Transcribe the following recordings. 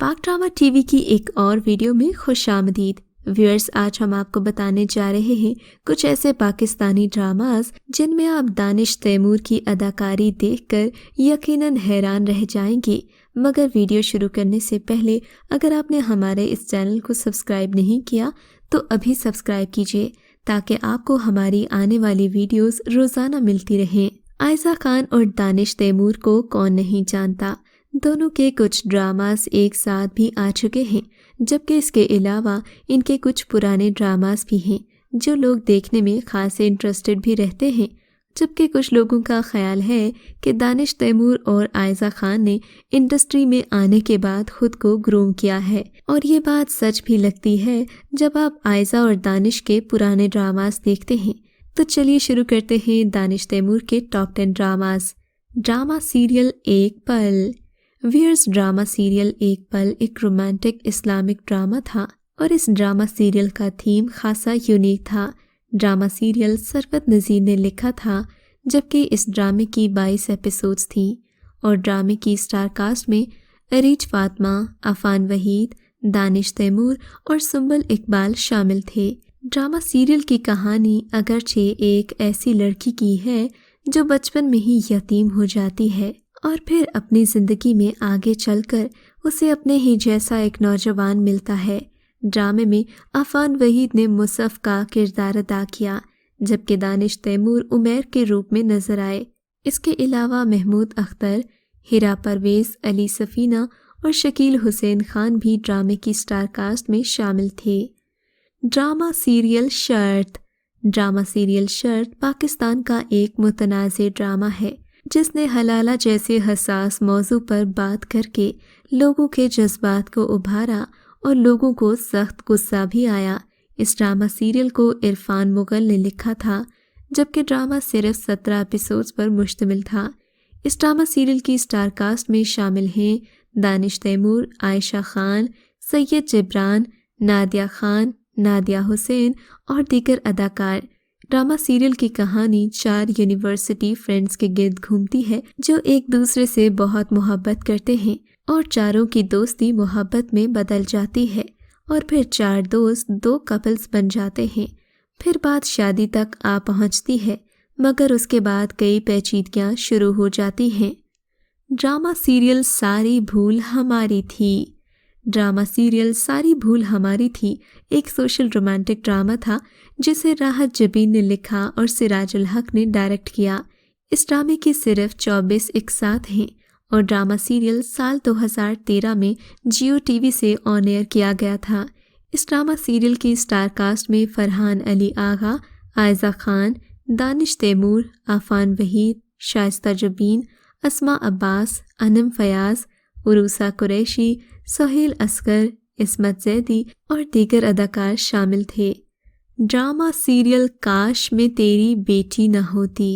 पाक drama TV की एक और वीडियो में खुशामदीद। व्यूअर्स, आज हम आपको बताने जा रहे हैं कुछ ऐसे पाकिस्तानी ड्रामास जिनमें आप दानिश तैमूर की अदाकारी देखकर यकीनन हैरान रह जाएंगे। मगर वीडियो शुरू करने से पहले अगर आपने हमारे इस चैनल को सब्सक्राइब नहीं किया तो अभी सब्सक्राइब कीजिए ताकि आपको हमारी आने वाली वीडियोस रोजाना मिलती रहें। आयशा खान और दानिश तैमूर को कौन नहीं जानता। दोनों के कुछ ड्रामास एक साथ भी आ चुके हैं, जबकि इसके अलावा इनके कुछ पुराने ड्रामास भी हैं जो लोग देखने में खास इंटरेस्टेड भी रहते हैं। जबकि कुछ लोगों का ख्याल है कि दानिश तैमूर और आयशा खान ने इंडस्ट्री में आने के बाद खुद को ग्रूम किया है, और ये बात सच भी लगती है जब आप आयशा और दानिश के पुराने ड्रामास देखते हैं। तो चलिए शुरू करते हैं दानिश तैमूर के टॉप 10 ड्रामास। ड्रामा सीरियल एक पल। व्यूअर्स, ड्रामा सीरियल एक पल एक रोमांटिक इस्लामिक ड्रामा था और इस ड्रामा सीरियल का थीम खासा यूनिक था। ड्रामा सीरियल सरवत नज़ीर ने लिखा था, जबकि इस ड्रामे की 22 एपिसोड्स थी और ड्रामे की स्टार कास्ट में अरीज फातिमा, अफान वहीद, दानिश तैमूर और सुंबल इकबाल शामिल थे। ड्रामा सीरियल की कहानी अगरचे एक ऐसी लड़की की है जो बचपन में ही यतीम हो जाती है और फिर अपनी ज़िंदगी में आगे चलकर उसे अपने ही जैसा एक नौजवान मिलता है। ड्रामे में अफान वहीद ने मुसफ़ का किरदार अदा किया, जबकि दानिश तैमूर उमैर के रूप में नजर आए। इसके अलावा महमूद अख्तर, हिरा परवेज़, अली सफ़ीना और शकील हुसैन खान भी ड्रामे की स्टार कास्ट में शामिल थे। ड्रामा सीरियल शर्त। ड्रामा सीरियल शर्त पाकिस्तान का एक मुतनाज़े ड्रामा है जिसने हलाला जैसे हसास मौजू पर बात करके लोगों के जज्बात को उभारा और लोगों को सख्त गुस्सा भी आया। इस ड्रामा सीरियल को इरफान मुगल ने लिखा था, जबकि ड्रामा सिर्फ 17 एपिसोड्स पर मुश्तमिल था। इस ड्रामा सीरियल की स्टार कास्ट में शामिल हैं दानिश तैमूर, आयशा खान, सैयद जिब्रान, नादिया खान, नादिया हुसैन और दीगर अदाकार। ड्रामा सीरियल की कहानी 4 यूनिवर्सिटी फ्रेंड्स के गिर्द घूमती है जो एक दूसरे से बहुत मोहब्बत करते हैं और चारों की दोस्ती मोहब्बत में बदल जाती है और फिर 4 दोस्त 2 कपल्स बन जाते हैं। फिर बात शादी तक आ पहुंचती है, मगर उसके बाद कई पेचीदगियां शुरू हो जाती हैं। ड्रामा सीरियल सारी भूल हमारी थी। ड्रामा सीरियल सारी भूल हमारी थी एक सोशल रोमांटिक ड्रामा था जिसे राहत जबीन ने लिखा और सिराजुल हक ने डायरेक्ट किया। इस ड्रामे की सिर्फ 24 इकसात हैं और ड्रामा सीरियल साल 2013 में जियो टीवी से ऑन एयर किया गया था। इस ड्रामा सीरियल की स्टार कास्ट में फरहान अली आगा, आयशा खान, दानिश तैमूर, अफान वहीद, शाइस्ता जबीन, अस्मा अब्बास, अनम फयाज, उरूसा कुरैशी, सोहेल असगर, इस्मत जैदी और दीगर अदाकार शामिल थे। ड्रामा सीरियल काश में तेरी बेटी न होती।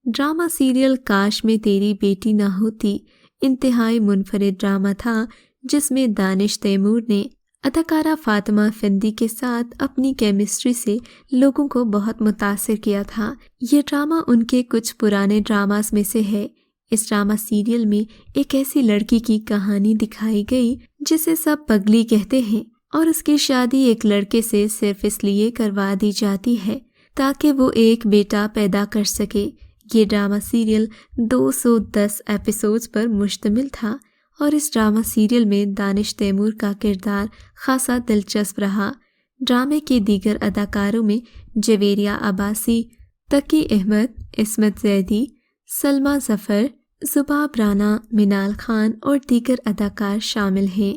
ड्रामा सीरियल काश में तेरी बेटी न होती इंतहाई मुनफरिद ड्रामा था जिसमें दानिश तैमूर ने अदाकारा फातिमा फिंदी के साथ अपनी केमिस्ट्री से लोगों को बहुत मुतासिर किया था। ये ड्रामा उनके कुछ पुराने ड्रामास में से है। इस ड्रामा सीरियल में एक ऐसी लड़की की कहानी दिखाई गई जिसे सब पगली कहते हैं और उसकी शादी एक लड़के से सिर्फ इसलिए करवा दी जाती है ताकि वो एक बेटा पैदा कर सके। ये ड्रामा सीरियल 210 एपिसोड्स पर मुश्तमिल था और इस ड्रामा सीरियल में दानिश तैमूर का किरदार खासा दिलचस्प रहा। ड्रामे के दीगर अदाकारों में जवेरिया अब्बासी, तकी अहमद, इस्मत जैदी, सलमा जफ़र, जुबाब राना, मिनाल खान और दीगर अदाकार शामिल हैं।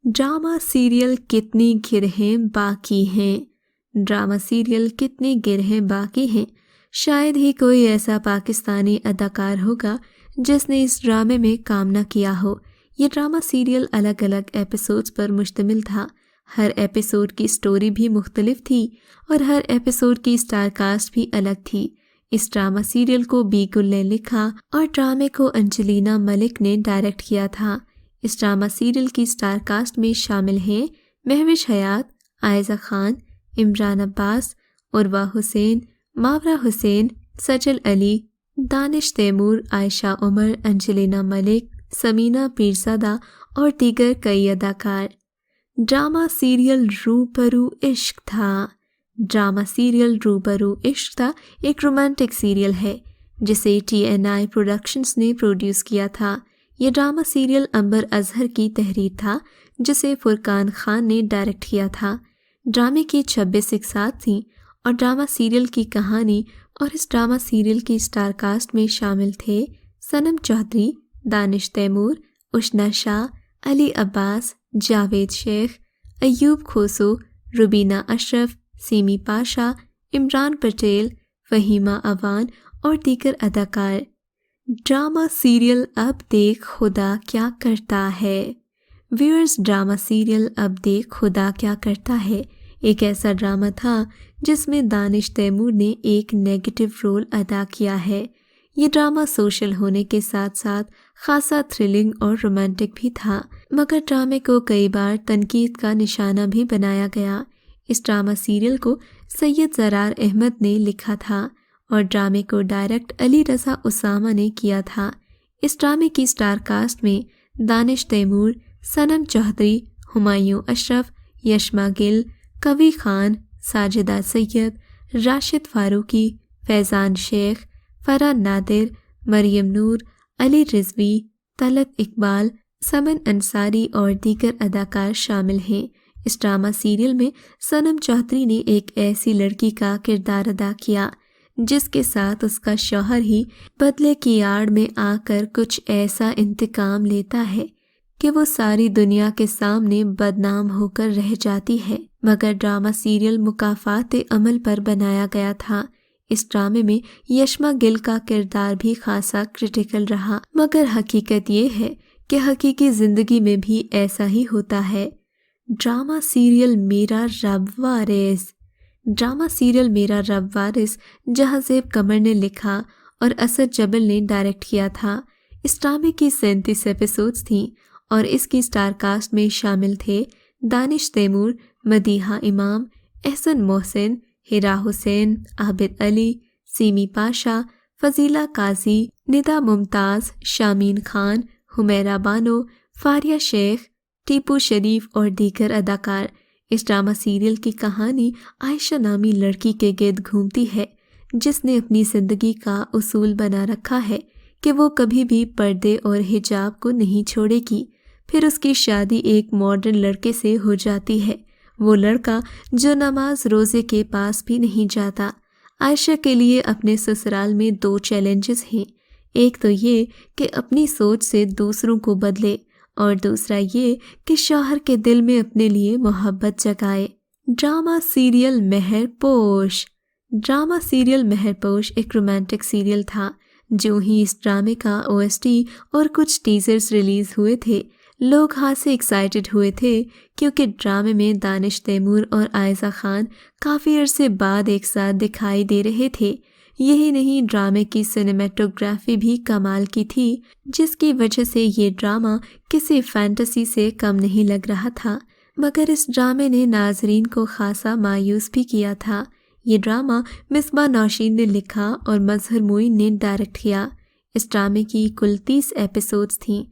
ड्रामा सीरियल कितनी गिरहें बाकी हैं। ड्रामा सीरियल कितनी गिरहें बाकी हैं। शायद ही कोई ऐसा पाकिस्तानी अदाकार होगा जिसने इस ड्रामे में काम न किया हो। ये ड्रामा सीरियल अलग अलग एपिसोड्स पर मुश्तमिल था। हर एपिसोड की स्टोरी भी मुख्तलिफ थी और हर एपिसोड की स्टार कास्ट भी अलग थी। इस ड्रामा सीरियल को बी गुल ने लिखा और ड्रामे को अंजलिना मलिक ने डायरेक्ट किया था। इस ड्रामा सीरियल की स्टार कास्ट में शामिल हैं महविश हयात, आयशा खान, इमरान अब्बास, उर्वा हुसैन, मावरा हुसैन, सजल अली, दानिश तैमूर, आयशा उमर, अंजलिना मलिक, समीना पीरज़ादा और दीगर कई अदाकार। ड्रामा सीरियल रूबरू इश्क था। ड्रामा सीरियल रूबरू इश्क था एक रोमांटिक सीरियल है जिसे TNI प्रोडक्शंस ने प्रोड्यूस किया था। ये ड्रामा सीरियल अंबर अजहर की तहरीर था जिसे फुरकान खान ने डायरेक्ट किया था। ड्रामे की 26 इकसात थीं और ड्रामा सीरियल की कहानी और इस ड्रामा सीरियल की स्टार कास्ट में शामिल थे सनम चौधरी, दानिश तैमूर, उशना शाह, अली अब्बास, जावेद शेख, अयूब खोसो, रुबीना अशरफ, सीमी पाशा, इमरान पटेल, फहीमा अवान और दीगर अदाकार। ड्रामा सीरियल अब देख खुदा क्या करता है। व्यूअर्स, ड्रामा सीरियल अब देख खुदा क्या करता है एक ऐसा ड्रामा था जिसमें दानिश तैमूर ने एक नेगेटिव रोल अदा किया है। ये ड्रामा सोशल होने के साथ साथ खासा थ्रिलिंग और रोमांटिक भी था, मगर ड्रामे को कई बार तनकीद का निशाना भी बनाया गया। इस ड्रामा सीरियल को सैयद ज़रार अहमद ने लिखा था और ड्रामे को डायरेक्ट अली रज़ा उसामा ने किया था। इस ड्रामे की स्टार कास्ट में दानिश तैमूर, सनम चौधरी, हुमायूं अशरफ, यशमा गिल, कवी खान, साजिदा सैयद, राशिद फारूकी, फैज़ान शेख, फरहान नादिर, मरियम नूर, अली रिजवी, तलत इकबाल, समन अंसारी और दीगर अदाकार शामिल हैं। इस ड्रामा सीरियल में सनम चौधरी ने एक ऐसी लड़की का किरदार अदा किया जिसके साथ उसका शौहर ही बदले की आड़ में आकर कुछ ऐसा इंतकाम लेता है कि वो सारी दुनिया के सामने बदनाम होकर रह जाती है। मगर ड्रामा सीरियल मुकाफात अमल पर बनाया गया था। इस ड्रामे में यशमा गिल का किरदार भी खासा क्रिटिकल रहा, मगर हकीकत ये है कि हकीकी ज़िंदगी में भी ऐसा ही होता है। ड्रामा सीरियल मेरा रब वारिस। ड्रामा सीरियल मेरा रब वारिस जहां ज़ेब कमर ने लिखा और असद जबल ने डायरेक्ट किया था। इस ड्रामे की 37 एपिसोड्स थीं और इसकी स्टार कास्ट में शामिल थे दानिश तैमूर, मदीहा इमाम, एहसन मोहसिन, हिरा हुसैन, आबिद अली, सीमी पाशा, फजीला काजी, निदा मुमताज़, शामीन खान, हुमैरा बानो, फारिया शेख, टीपू शरीफ और दीगर अदाकार। इस ड्रामा सीरियल की कहानी आयशा नामी लड़की के गिर्द घूमती है जिसने अपनी ज़िंदगी का उसूल बना रखा है कि वो कभी भी पर्दे और हिजाब को नहीं छोड़ेगी। फिर उसकी शादी एक मॉडर्न लड़के से हो जाती है, वो लड़का जो नमाज रोज़े के पास भी नहीं जाता। आयशा के लिए अपने ससुराल में 2 चैलेंजेस हैं। एक तो ये कि अपनी सोच से दूसरों को बदले और दूसरा ये कि शौहर के दिल में अपने लिए मोहब्बत जगाए। Drama serial Meharposh. Drama serial Meharposh एक रोमांटिक सीरियल था। जो ही इस ड्रामे का OST और कुछ टीजर्स रिलीज हुए थे, लोग हाथ से एक्साइटेड हुए थे क्योंकि ड्रामे में दानिश तैमूर और आयज़ा खान काफ़ी अरसे बाद एक साथ दिखाई दे रहे थे। यही नहीं, ड्रामे की सिनेमेटोग्राफी भी कमाल की थी जिसकी वजह से ये ड्रामा किसी फैंटेसी से कम नहीं लग रहा था। मगर इस ड्रामे ने नाजरीन को खासा मायूस भी किया था। ये ड्रामा मिसबा नौशीन ने लिखा और मजहर मोइन ने डायरेक्ट किया। इस ड्रामे की कुल 30 एपिसोड्स थीं,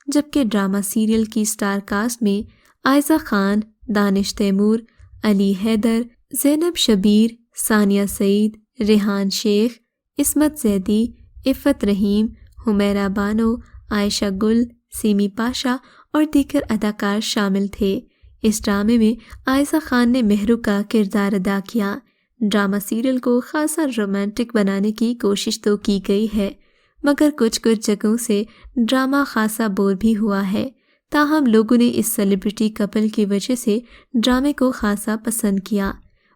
जबकि ड्रामा सीरियल की स्टार कास्ट में आयज़ा खान, दानिश तैमूर, अली हैदर, ज़ैनब शबीर, सानिया सईद, रेहान शेख, इस्मत जैदी, इफ़त रहीम, हुमैरा बानो, आयशा गुल, सीमी पाशा और दीगर अदाकार शामिल थे। इस ड्रामे में आयशा खान ने मेहरू का किरदार अदा किया। ड्रामा सीरियल को खासा रोमांटिक बनाने की कोशिश तो की गई है, मगर कुछ जगहों से ड्रामा खासा बोर भी हुआ है। ताहम लोगों ने इस सेलिब्रिटी कपल की वजह से ड्रामे को खासा पसंद किया।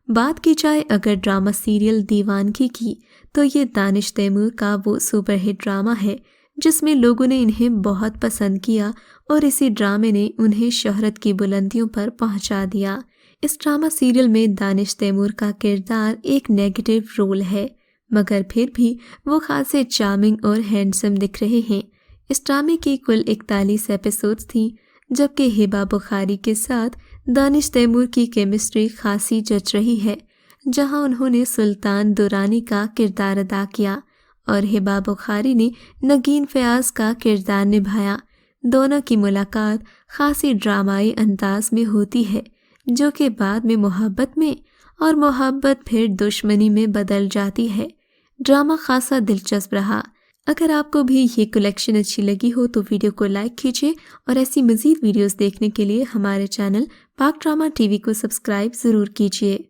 बात की जाए अगर ड्रामा सीरियल दीवानगी की, तो ये दानिश तैमूर का वो सुपरहिट ड्रामा है जिसमें लोगों ने इन्हें बहुत पसंद किया और इसी ड्रामे ने उन्हें शोहरत की बुलंदियों पर पहुंचा दिया। इस ड्रामा सीरियल में दानिश तैमूर का किरदार एक नेगेटिव रोल है, मगर फिर भी वो खासे चार्मिंग और हैंडसम दिख रहे हैं। इस ड्रामे की कुल 41 एपिसोड्स थीं, जबकि हिबा बुखारी के साथ दानिश तैमूर की केमिस्ट्री खासी जच रही है, जहां उन्होंने सुल्तान दुरानी का किरदार अदा किया और हिबा बुखारी ने नगीन फ़याज़ का किरदार निभाया। दोनों की मुलाकात खासी ड्रामाई अंदाज में होती है, जो कि बाद में मोहब्बत में और मोहब्बत फिर दुश्मनी में बदल जाती है। ड्रामा खासा दिलचस्प रहा। अगर आपको भी ये कलेक्शन अच्छी लगी हो तो वीडियो को लाइक कीजिए और ऐसी मज़ीद वीडियोस देखने के लिए हमारे चैनल पाक ड्रामा टीवी को सब्सक्राइब ज़रूर कीजिए।